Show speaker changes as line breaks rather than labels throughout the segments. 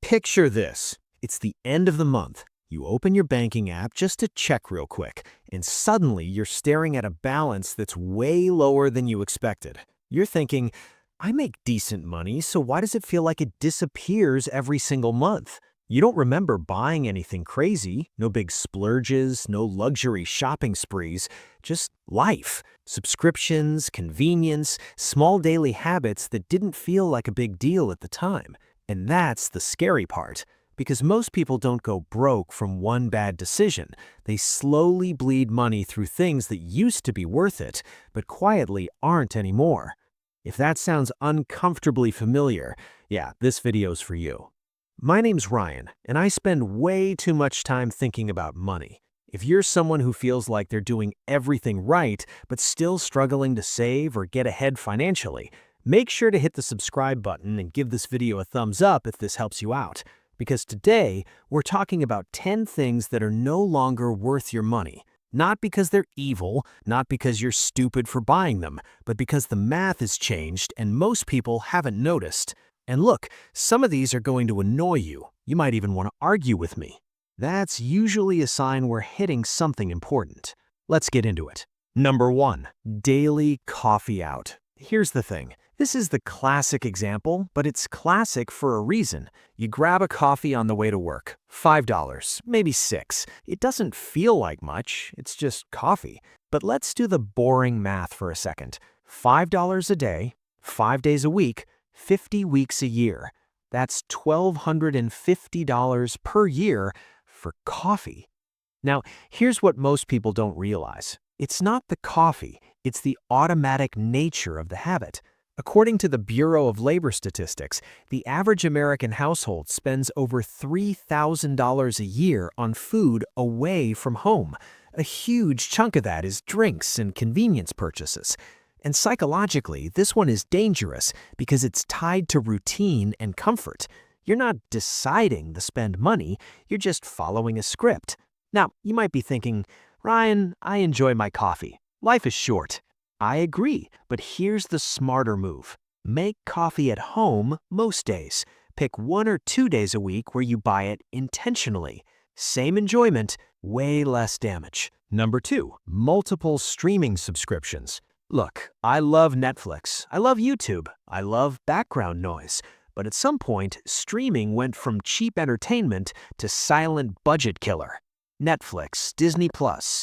Picture this. It's the end of the month. You open your banking app just to check real quick, and suddenly you're staring at a balance that's way lower than you expected. You're thinking, I make decent money, so why does it feel like it disappears every single month? You don't remember buying anything crazy, no big splurges, no luxury shopping sprees, just life. Subscriptions, convenience, small daily habits that didn't feel like a big deal at the time. And that's the scary part, because most people don't go broke from one bad decision. They slowly bleed money through things that used to be worth it, but quietly aren't anymore. If that sounds uncomfortably familiar, yeah, this video's for you. My name's Ryan, and I spend way too much time thinking about money. If you're someone who feels like they're doing everything right, but still struggling to save or get ahead financially, make sure to hit the subscribe button and give this video a thumbs up if this helps you out. Because today, we're talking about 10 things that are no longer worth your money. Not because they're evil, not because you're stupid for buying them, but because the math has changed and most people haven't noticed. And look, some of these are going to annoy you. You might even want to argue with me. That's usually a sign we're hitting something important. Let's get into it. Number 1, daily coffee out. Here's the thing. This is the classic example, but it's classic for a reason. You grab a coffee on the way to work. $5, maybe $6. It doesn't feel like much, it's just coffee. But let's do the boring math for a second. $5 a day, 5 days a week, 50 weeks a year. That's $1,250 per year for coffee. Now, here's what most people don't realize. It's not the coffee, it's the automatic nature of the habit. According to the Bureau of Labor Statistics, the average American household spends over $3,000 a year on food away from home. A huge chunk of that is drinks and convenience purchases. And psychologically, this one is dangerous because it's tied to routine and comfort. You're not deciding to spend money, you're just following a script. Now, you might be thinking, Ryan, I enjoy my coffee. Life is short. I agree, but here's the smarter move. Make coffee at home most days. Pick 1 or 2 days a week where you buy it intentionally. Same enjoyment, way less damage. Number 2, multiple streaming subscriptions. Look, I love Netflix, I love YouTube, I love background noise, but at some point, streaming went from cheap entertainment to silent budget killer. Netflix, Disney+,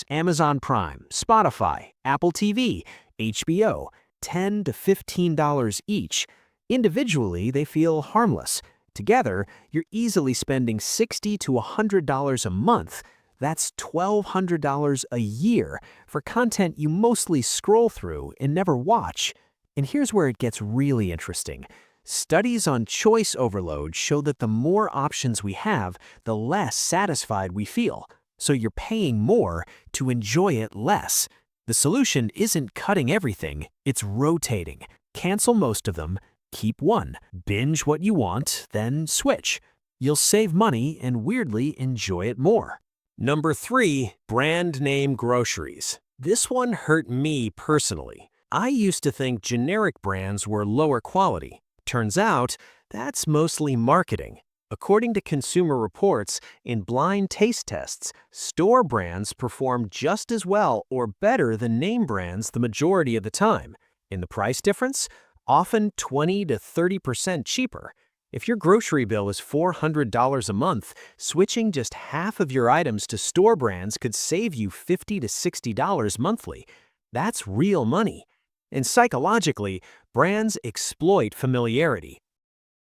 Amazon Prime, Spotify, Apple TV, HBO, $10 to $15 each. Individually, they feel harmless. Together, you're easily spending $60 to $100 a month. That's $1,200 a year for content you mostly scroll through and never watch. And here's where it gets really interesting. Studies on choice overload show that the more options we have, the less satisfied we feel. So you're paying more to enjoy it less. The solution isn't cutting everything, it's rotating. Cancel most of them, keep one. Binge what you want, then switch. You'll save money and weirdly enjoy it more. Number 3, brand name groceries. This one hurt me personally. I used to think generic brands were lower quality. Turns out, that's mostly marketing. According to Consumer Reports, in blind taste tests, store brands perform just as well or better than name brands the majority of the time. In the price difference, often 20 to 30% cheaper. If your grocery bill is $400 a month, switching just half of your items to store brands could save you $50 to $60 monthly. That's real money. And psychologically, brands exploit familiarity.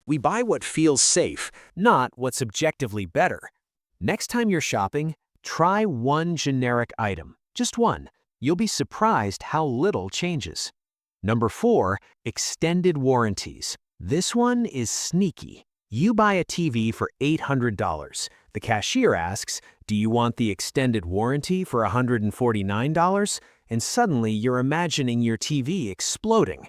We buy what feels safe, not what's objectively better. Next time you're shopping, try one generic item, just one. You'll be surprised how little changes. Number 4, extended warranties. This one is sneaky. You buy a TV for $800. The cashier asks, do you want the extended warranty for $149? And suddenly you're imagining your TV exploding.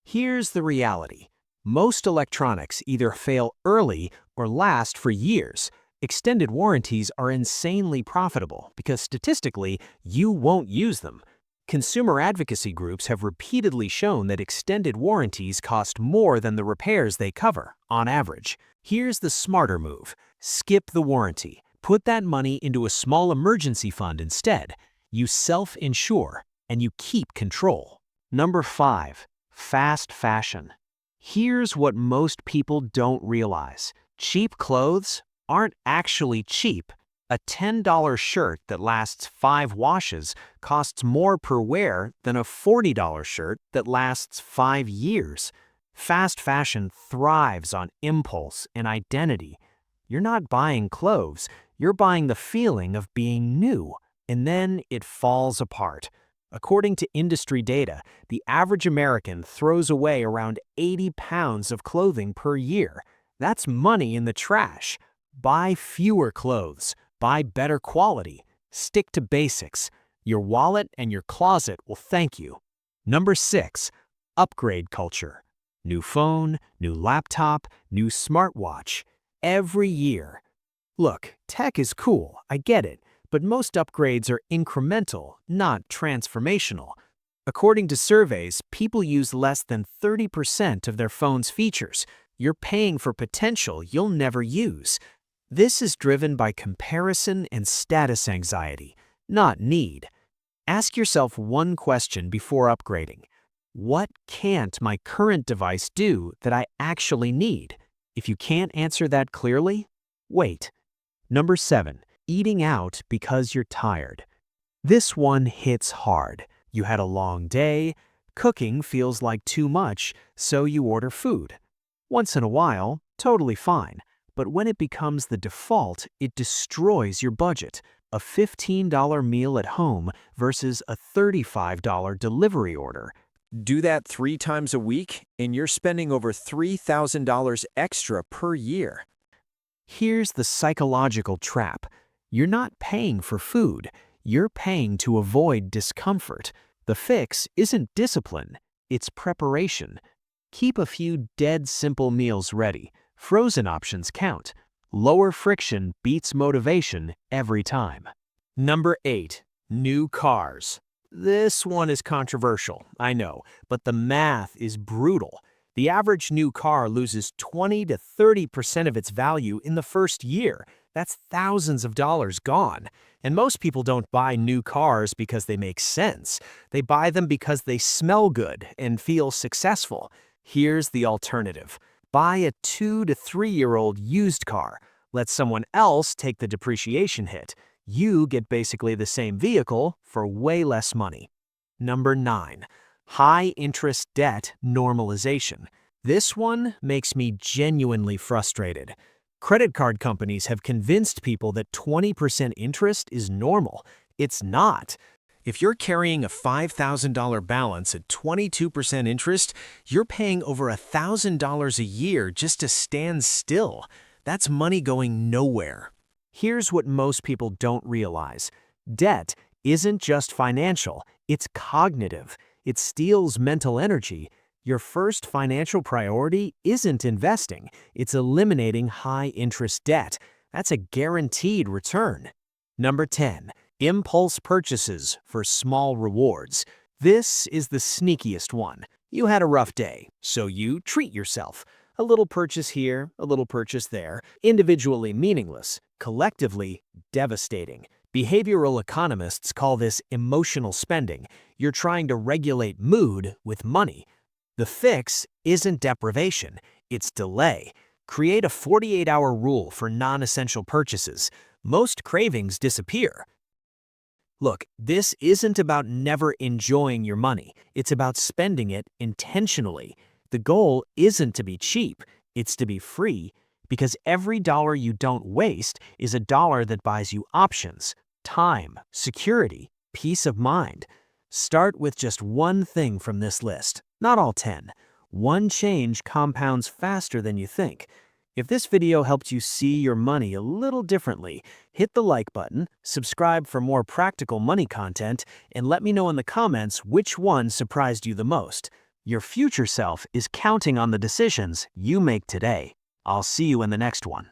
Here's the reality. Most electronics either fail early or last for years. Extended warranties are insanely profitable because statistically, you won't use them. Consumer advocacy groups have repeatedly shown that extended warranties cost more than the repairs they cover, on average. Here's the smarter move. Skip the warranty. Put that money into a small emergency fund instead. You self-insure, and you keep control. Number 5. Fast fashion. Here's what most people don't realize. Cheap clothes aren't actually cheap. A $10 shirt that lasts 5 washes costs more per wear than a $40 shirt that lasts 5 years. Fast fashion thrives on impulse and identity. You're not buying clothes, you're buying the feeling of being new, and then it falls apart. According to industry data, the average American throws away around 80 pounds of clothing per year. That's money in the trash. Buy fewer clothes. Buy better quality. Stick to basics. Your wallet and your closet will thank you. Number 6. Upgrade culture. New phone, new laptop, new smartwatch. Every year. Look, tech is cool, I get it, but most upgrades are incremental, not transformational. According to surveys, people use less than 30% of their phone's features. You're paying for potential you'll never use. This is driven by comparison and status anxiety, not need. Ask yourself one question before upgrading. What can't my current device do that I actually need? If you can't answer that clearly, wait. Number 7. Eating out because you're tired. This one hits hard. You had a long day, cooking feels like too much, so you order food. Once in a while, totally fine. But when it becomes the default, it destroys your budget. A $15 meal at home versus a $35 delivery order. Do that 3 times a week, and you're spending over $3,000 extra per year. Here's the psychological trap. You're not paying for food. You're paying to avoid discomfort. The fix isn't discipline, it's preparation. Keep a few dead simple meals ready. Frozen options count. Lower friction beats motivation every time. Number 8. New cars. This one is controversial, I know, but the math is brutal. The average new car loses 20 to 30% of its value in the first year. That's thousands of dollars gone. And most people don't buy new cars because they make sense. They buy them because they smell good and feel successful. Here's the alternative. Buy a 2 to 3-year-old used car. Let someone else take the depreciation hit. You get basically the same vehicle for way less money. Number 9. High-interest debt normalization. This one makes me genuinely frustrated. Credit card companies have convinced people that 20% interest is normal. It's not. If you're carrying a $5,000 balance at 22% interest, you're paying over $1,000 a year just to stand still. That's money going nowhere. Here's what most people don't realize. Debt isn't just financial, it's cognitive. It steals mental energy. Your first financial priority isn't investing, it's eliminating high-interest debt. That's a guaranteed return. Number 10. Impulse purchases for small rewards. This is the sneakiest one. You had a rough day, so you treat yourself. A little purchase here, a little purchase there. Individually meaningless, collectively devastating. Behavioral economists call this emotional spending. You're trying to regulate mood with money. The fix isn't deprivation, it's delay. Create a 48-hour rule for non-essential purchases. Most cravings disappear. Look, this isn't about never enjoying your money. It's about spending it intentionally. The goal isn't to be cheap, it's to be free, because every dollar you don't waste is a dollar that buys you options, time, security, peace of mind. Start with just one thing from this list, not all 10. One change compounds faster than you think. If this video helped you see your money a little differently, hit the like button, subscribe for more practical money content, and let me know in the comments which one surprised you the most. Your future self is counting on the decisions you make today. I'll see you in the next one.